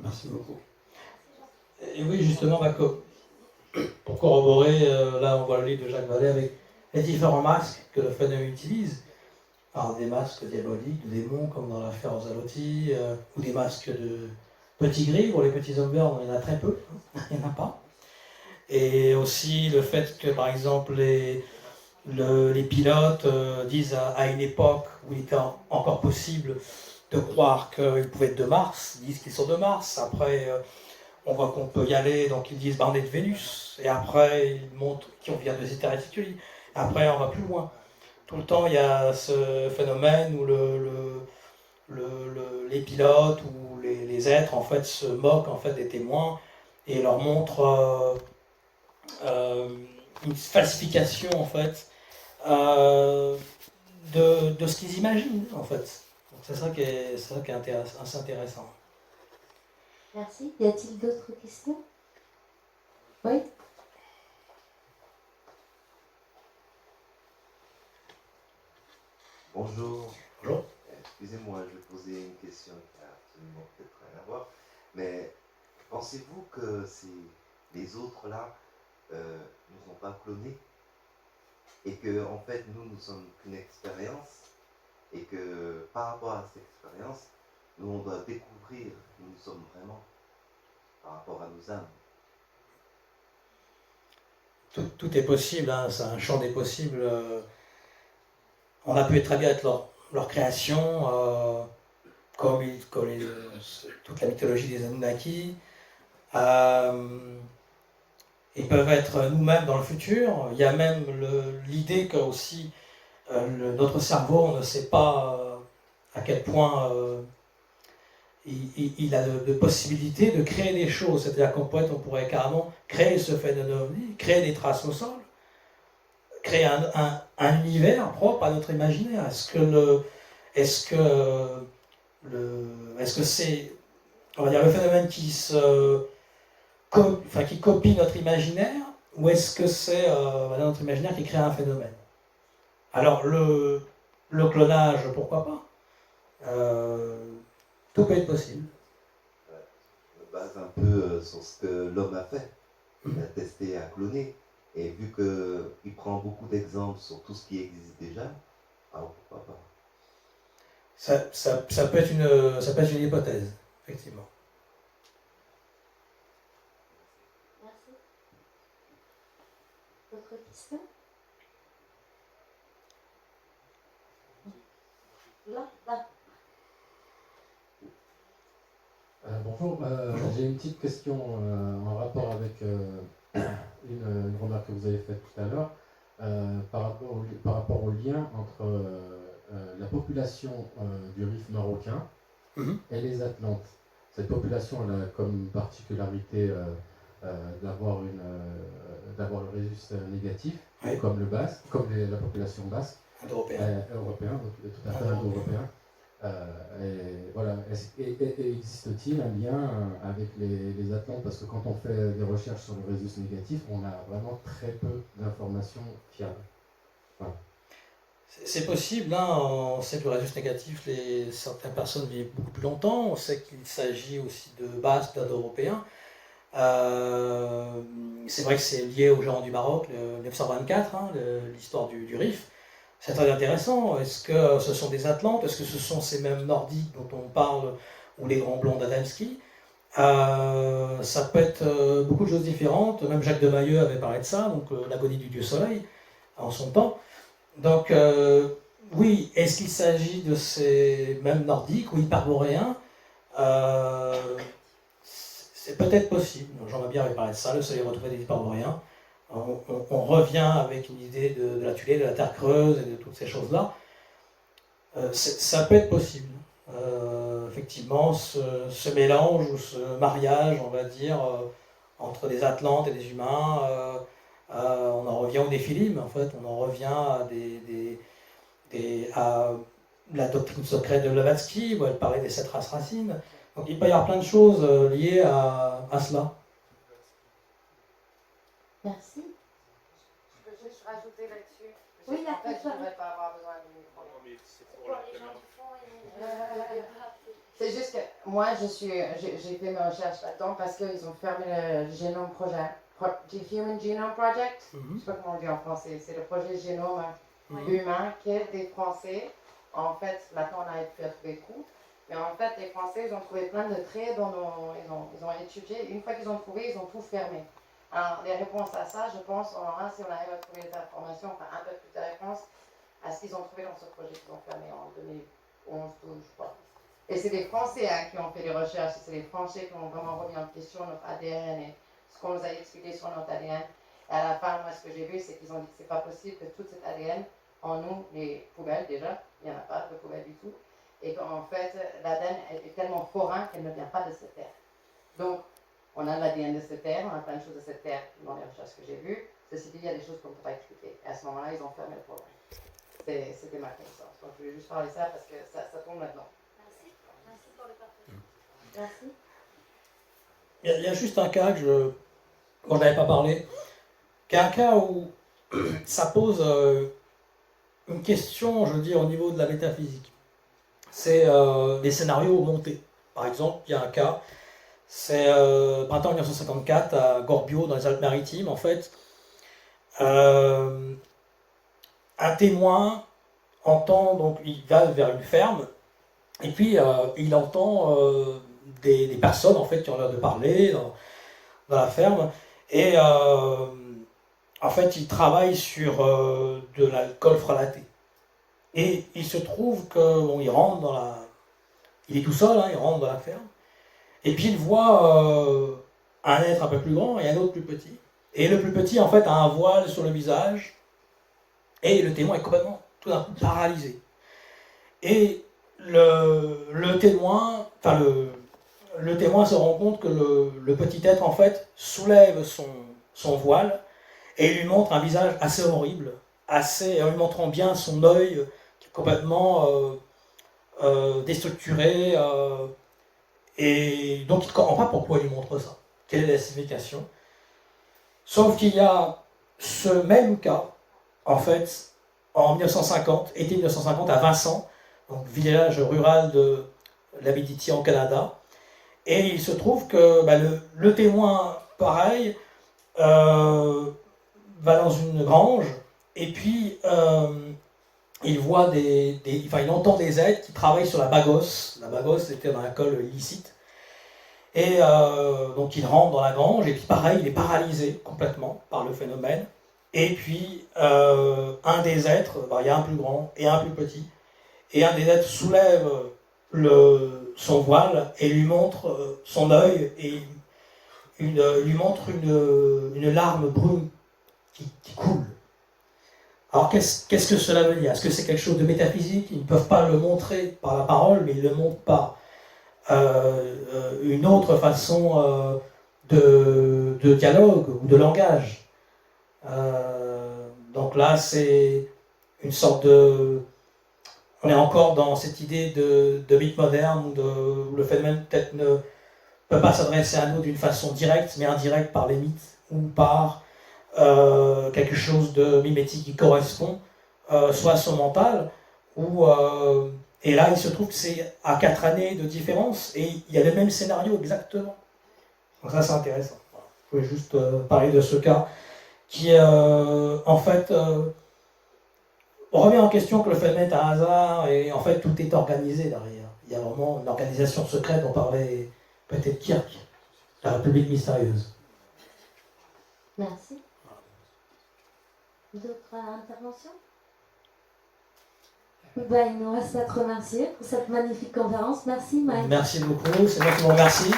Merci beaucoup. Et oui, justement, pour corroborer, là on voit le livre de Jacques Vallée avec les différents masques que le phénomène utilise. Alors des masques diaboliques, de démons, comme dans l'affaire Ozzalotti, ou des masques de petits gris. Pour les petits hommes verts, il y en a très peu, il n'y en a pas. Et aussi le fait que, par exemple, les pilotes disent à une époque où il était encore possible de croire qu'ils pouvaient être de Mars, ils disent qu'ils sont de Mars. Après, on voit qu'on peut y aller, donc ils disent on est de Vénus. Et après, ils montrent qu'on vient de Zeta Reticuli. Après, on va plus loin. Tout le temps, il y a ce phénomène où les pilotes ou les êtres en fait se moquent en fait des témoins et leur montrent une falsification en fait de ce qu'ils imaginent en fait. Donc c'est ça qui est assez intéressant. Merci. Y a-t-il d'autres questions? Oui. Bonjour. Bonjour. Excusez-moi, je vais poser une question qui n'a absolument peut-être rien à voir. Mais pensez-vous que les autres là nous ont pas clonés et que en fait nous sommes qu'une expérience et que par rapport à cette expérience, nous on doit découvrir qui nous sommes vraiment par rapport à nos âmes. Tout est possible, hein, c'est un champ des possibles. On a pu très bien être leur création, comme toute la mythologie des Anunnaki. Ils peuvent être nous-mêmes dans le futur. Il y a même l'idée que aussi notre cerveau ne sait pas à quel point il a de possibilités de créer des choses. C'est-à-dire qu'on pourrait carrément créer ce phénomène, créer des traces au sol, créer un univers propre à notre imaginaire. Est-ce que c'est, on va dire, le phénomène qui copie notre imaginaire, ou est-ce que c'est notre imaginaire qui crée un phénomène? Alors le clonage, pourquoi pas? Tout peut être possible. Je me base un peu sur ce que l'homme a fait. Il a testé à cloner. Et vu qu'il prend beaucoup d'exemples sur tout ce qui existe déjà, alors pourquoi pas? Ça peut être une hypothèse, effectivement. Merci. D'autres questions? Là. Bonjour, j'ai une petite question en rapport avec une remarque que vous avez faite tout à l'heure par rapport au lien entre la population du Rif marocain et les Atlantes. Cette population elle a comme particularité d'avoir le rhésus négatif, Oui. comme le basque, comme la population basque, européen, tout à fait indo-européen. Et voilà, existe-t-il un lien avec les Atlantes? Parce que quand on fait des recherches sur le rhésus négatif, on a vraiment très peu d'informations fiables. Voilà. C'est possible, hein, on sait que le rhésus négatif, certaines personnes vivent beaucoup plus longtemps, on sait qu'il s'agit aussi de Basques, d'Indo-Européens. C'est vrai que c'est lié aux gens du Maroc, le 924, hein, l'histoire du Rif. C'est très intéressant. Est-ce que ce sont des Atlantes? Est-ce que ce sont ces mêmes Nordiques dont on parle, ou les grands blonds d'Adamski? Ça peut être beaucoup de choses différentes. Même Jacques de Mayeux avait parlé de ça, donc l'agonie du dieu soleil, en son temps. Donc, oui, est-ce qu'il s'agit de ces mêmes Nordiques ou hyperboréens? C'est peut-être possible. Jean-Mabien avait parlé de ça, le soleil retrouvé des hyperboréens. On revient avec une idée de la tuile, de la terre creuse et de toutes ces choses-là. Ça peut être possible. Effectivement, ce mélange ou ce mariage, on va dire, entre des Atlantes et des humains, on en revient au Néphilim, en fait, on en revient à la doctrine secrète de Blavatsky, où elle parlait des 7 races racines. Donc il peut y avoir plein de choses liées à cela. Merci. Je peux juste rajouter là-dessus. Oui, en fait, je ne devrais pas avoir besoin de micro. Pour les gens du fond et C'est juste que moi, j'ai fait mes recherches là-dedans parce qu'ils ont fermé le Genome Project, Human Genome Project. Je ne sais pas comment on dit en français. C'est le projet génome humain qui est des Français. En fait, maintenant, on n'arrive plus à trouver tout. Mais en fait, les Français, ils ont trouvé plein de traits dont ils ont étudié. Une fois qu'ils ont trouvé, ils ont tout fermé. Alors, les réponses à ça, je pense, on aura si on arrive à trouver des informations, enfin un peu plus de réponses à ce qu'ils ont trouvé dans ce projet qu'ils ont fermé en 2011, 12, je crois. Et c'est les Français qui ont fait les recherches, c'est les Français qui ont vraiment remis en question notre ADN et ce qu'on nous a expliqué sur notre ADN. Et à la fin, moi, ce que j'ai vu, c'est qu'ils ont dit que c'est pas possible que tout cet ADN, en nous, les poubelles déjà, il n'y en a pas de poubelles du tout, et qu'en fait, l'ADN est tellement forain qu'elle ne vient pas de cette terre. Donc, on a l'ADN de cette terre, on a plein de choses de cette terre dans les recherches que j'ai vues. Ceci dit, il y a des choses qu'on ne peut pas expliquer. Et à ce moment-là, ils ont fermé le programme. C'était ma connaissance. Donc, je voulais juste parler de ça parce que ça tombe maintenant. Merci. Merci pour le partage. Merci. Il y a juste un cas dont je n'avais pas parlé, qui est un cas où ça pose une question, je veux dire, au niveau de la métaphysique. C'est des scénarios montés. Par exemple, il y a un cas, c'est printemps 1954 à Gorbio, dans les Alpes-Maritimes, en fait. Un témoin entend, donc il va vers une ferme, et puis il entend des personnes en fait qui ont l'air de parler dans la ferme, et en fait il travaille sur de l'alcool frelaté. Et il se trouve que bon, il rentre il est tout seul, hein, il rentre dans la ferme, et puis il voit un être un peu plus grand et un autre plus petit. Et le plus petit en fait a un voile sur le visage, et le témoin est complètement tout d'un coup paralysé. Et le témoin se rend compte que le petit être en fait soulève son voile et lui montre un visage assez horrible, en lui montrant bien son œil qui est complètement déstructuré, et donc il ne comprend pas pourquoi il lui montre ça, quelle est la signification. Sauf qu'il y a ce même cas, en fait, en 1950, été 1950, à Vincent, donc village rural de l'Abitibi en Canada. Et il se trouve que le témoin, pareil, va dans une grange, et puis il voit il entend des êtres qui travaillent sur la bagos. La bagos, c'était un alcool illicite. Et donc il rentre dans la grange, et puis pareil, il est paralysé complètement par le phénomène. Et puis un des êtres, il y a un plus grand et un plus petit, et un des êtres soulève son voile et lui montre son œil, et lui montre une larme brune qui coule. Alors qu'est-ce que cela veut dire? Est-ce que c'est quelque chose de métaphysique? Ils ne peuvent pas le montrer par la parole, mais ils le montrent par une autre façon de dialogue ou de langage. Donc là, c'est une sorte de... On est encore dans cette idée de mythe moderne où le phénomène peut-être ne peut pas s'adresser à nous d'une façon directe, mais indirecte par les mythes ou par quelque chose de mimétique qui correspond soit à son mental, et là il se trouve que c'est à 4 années de différence et il y a le même scénario exactement. Donc ça c'est intéressant. Je voulais juste parler de ce cas qui en fait on remet en question que le phénomène est un hasard, et en fait tout est organisé derrière. Il y a vraiment une organisation secrète dont parlait peut-être Kirk, la République mystérieuse. Merci. D'autres interventions? Il nous reste à te remercier pour cette magnifique conférence. Merci Mike. Merci beaucoup, c'est moi qui vous remercie.